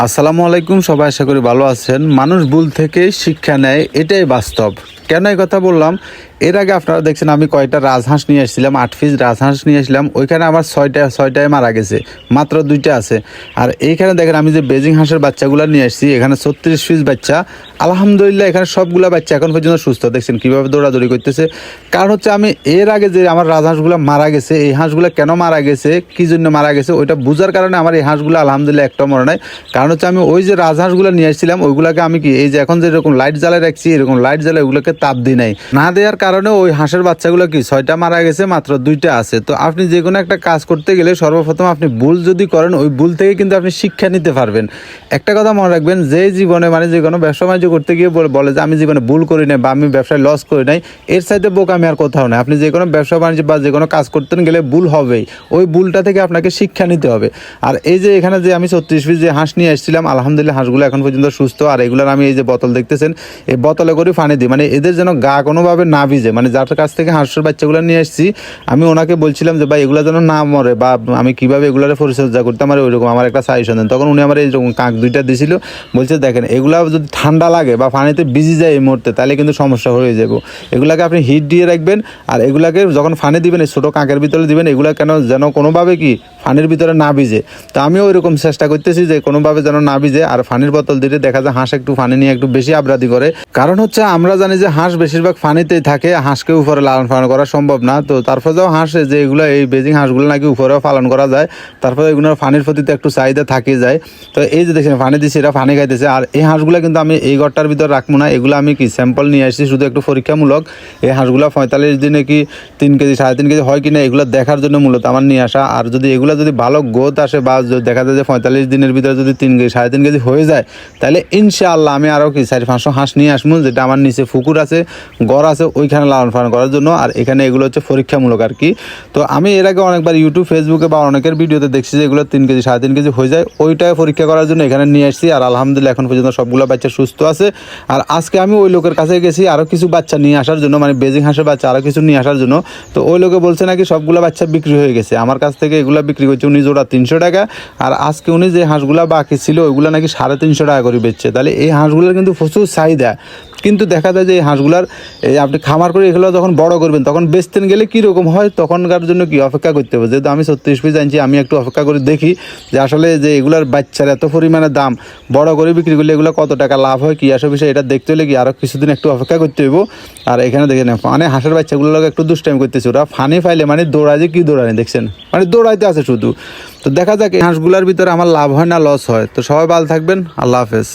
আসসালামু আলাইকুম, সবাই আশা করি ভালো আছেন। মানুষ ভুল থেকে শিক্ষা নেয়, এটাই বাস্তব। কেন এই কথা বললাম? এর আগে আপনারা দেখছেন আমি কয়টা রাজহাঁস নিয়ে আসছিলাম, 8 পিস রাজহাঁস নিয়ে আসলাম। ওইখানে আমার ছয়টায় মারা গেছে, মাত্র 2টা আছে। আর এইখানে দেখেন আমি যে বেজিং হাঁসের বাচ্চাগুলো নিয়ে আসছি, এখানে 36 পিস বাচ্চা। আলহামদুলিল্লাহ এখানে সবগুলা বাচ্চা এখন পর্যন্ত সুস্থ। দেখছেন কীভাবে দৌড়াদৌড়ি করতেছে। কারণ হচ্ছে আমি এর আগে যে আমার রাজহাঁসগুলো মারা গেছে, এই হাঁসগুলো কেন মারা গেছে, কী জন্য মারা গেছে, ওইটা বোঝার কারণে আমার এই হাঁসগুলো আলহামদুলিল্লাহ একটাও মরে নাই। কারণ হচ্ছে আমি ওই যে রাজহাঁসগুলো নিয়ে আসছিলাম, ওইগুলোকে আমি কি এই যে এখন যেরকম লাইট জ্বালায় রাখছি, এরকম লাইট জ্বালায় ওইগুলোকে তাপ দিই নাই। না দেওয়ার কারণে ওই হাঁসের বাচ্চাগুলো কি 6টা মারা গেছে, মাত্র 2টা আছে। তো আপনি যে কোনো একটা কাজ করতে গেলে সর্বপ্রথম আপনি ভুল যদি করেন, ওই ভুল থেকে কিন্তু আপনি শিক্ষা নিতে পারবেন। একটা কথা মনে রাখবেন, যে জীবনে মানে যে কোনো ব্যবসা বাণিজ্য করতে গিয়ে বলে যে আমি জীবনে ভুল করি নাই বা আমি ব্যবসায় লস করি নাই, এর সাথে বোকামি আর কোথাও নাই। আপনি যে কোনো ব্যবসা বাণিজ্য বা যে কোনো কাজ করতে গেলে ভুল হবেই, ওই ভুলটা থেকে আপনাকে শিক্ষা নিতে হবে। আর এই যে এখানে যে আমি 36 পিস যে হাঁস নিয়ে আসছিলাম, আলহামদুলিল্লাহ হাঁসগুলো এখন পর্যন্ত সুস্থ। আর এগুলোর আমি এই যে বোতল দেখতেছেন, এই বোতলে করে পানি দিই, মানে এদের যেন গা কোনোভাবে না ভিজে। মানে যার কাছ থেকে হাঁসের বাচ্চাগুলো নিয়ে আসছি, আমি ওনাকে বলছিলাম যে ভাই এগুলো যেন না মরে বা আমি কীভাবে এগুলোর পরিচর্যা করতাম, আর ওইরকম আমার একটা সাজেশন দেন। তখন উনি আমার এইরকম কাক 2টা দিয়েছিল, বলছে দেখেন এগুলা যদি ঠান্ডা লাগে বা পানিতে ভিজে যায় এই মুহূর্তে, তাহলে কিন্তু সমস্যা হয়ে যাবে। এগুলাকে আপনি হিট দিয়ে রাখবেন, আর এগুলাকে যখন পানি দিবেন এই ছোটো কাকের ভিতরে দিবেন, এগুলা কেন যেন কোনোভাবে কি পানির ভিতরে না ভিজে। তো আমিও ওইরকম চেষ্টা করতেছি যে কোনোভাবে যেন না ভিজে। আর পানির বোতল দিলে দেখা যায় হাঁস একটু পানি নিয়ে একটু বেশি আবরাদি করে। কারণ হচ্ছে আমরা জানি যে হাঁস বেশিরভাগ পানিতেই থাকে, হাঁসকে উপরে লালন পালন করা সম্ভব না। তো তারপরেও হাঁস যে এগুলো এই বেজিং হাঁসগুলো নাকি উপরেও পালন করা যায়, তারপরে এগুলোর পানির প্রতি তো একটু চাহিদা থাকে যায়। তো এই যে দেখছেন পানি দিচ্ছি, এরা পানি খাইতেছে। আর এই হাঁসগুলো কিন্তু আমি এই ঘরটার ভিতরে রাখবো না, এগুলো আমি কি স্যাম্পল নিয়ে আসছি শুধু একটু পরীক্ষামূলক। এই হাঁসগুলো 45 দিনে কি 3 কেজি 3.5 কেজি হয় কিনা এগুলো দেখার জন্য মূলত আমার নিয়ে আসা। আর যদি এগুলো যদি ভালো গ্রোথ আসে বা দেখা যায় যে 45 দিনের ভিতরে যদি 3 কেজি 3.5 কেজি হয়ে যায়, তাহলে ইনশাআল্লাহ আমি আরও কি 400-500 হাঁস নিয়ে আসবো, যেটা আমার নিচে পুকুর আছে, ঘর আছে, ওইখানে লালন পালন করার জন্য। আর এখানে এগুলো হচ্ছে পরীক্ষামূলক আর কি। তো আমি এর আগে অনেকবার ইউটিউব ফেসবুকে বা অনেকের ভিডিওতে দেখছি যে এগুলো 3 কেজি 3.5 কেজি হয়ে যায়, ওইটাই পরীক্ষা করার জন্য এখানে নিয়ে আসছি। আর আলহামদুলিল্লাহ এখন পর্যন্ত সবগুলো বাচ্চা সুস্থ আছে। আর আজকে আমি ওই লোকের কাছে গেছি আরও কিছু বাচ্চা নিয়ে আসার জন্য, মানে বেজিং হাঁসের বাচ্চা আরও কিছু নিয়ে আসার জন্য। তো ওই লোকে বলছে নাকি সবগুলো বাচ্চা বিক্রি হয়ে গেছে। আমার কাছ থেকে এগুলো বিক্রি করছে উনি জোড়া 300 টাকা। আর আজকে উনি যে হাঁসগুলো বাকি ছিল ওইগুলো নাকি 350 টাকা করে বেচছে। তাহলে এই হাঁসগুলোর কিন্তু প্রচুর চাহিদা। কিন্তু দেখা যায় যে এই হাঁসগুলার আপনি খামার করে এগুলো যখন বড় করবেন, তখন বেচতেন গেলে কীরকম হয়, তখনকার জন্য কি অপেক্ষা করতে হবে। যেহেতু আমি 36 পিস আনছি, আমি একটু অপেক্ষা করে দেখি যে আসলে যে এগুলার বাচ্চার এত পরিমাণে দাম, বড় করে বিক্রি করলে এগুলো কত টাকা লাভ হয়, কী আসে বিষয়, এটা দেখতে হলে কি আরও কিছুদিন একটু অপেক্ষা করতে হইব। আর এখানে দেখেন মানে হাঁসের বাচ্চাগুলোকে একটু দুষ্টাইম করতেছে, ওরা ফানি ফাইলে মানে দৌড়ায় যে কী দৌড়ানি দেখছেন, মানে দৌড়াইতে আছে শুধু। তো দেখা যাক এই হাঁসগুলোর ভিতরে আমার লাভ হয় না লস হয়। তো সবাই ভালো থাকবেন, আল্লাহ হাফেজ।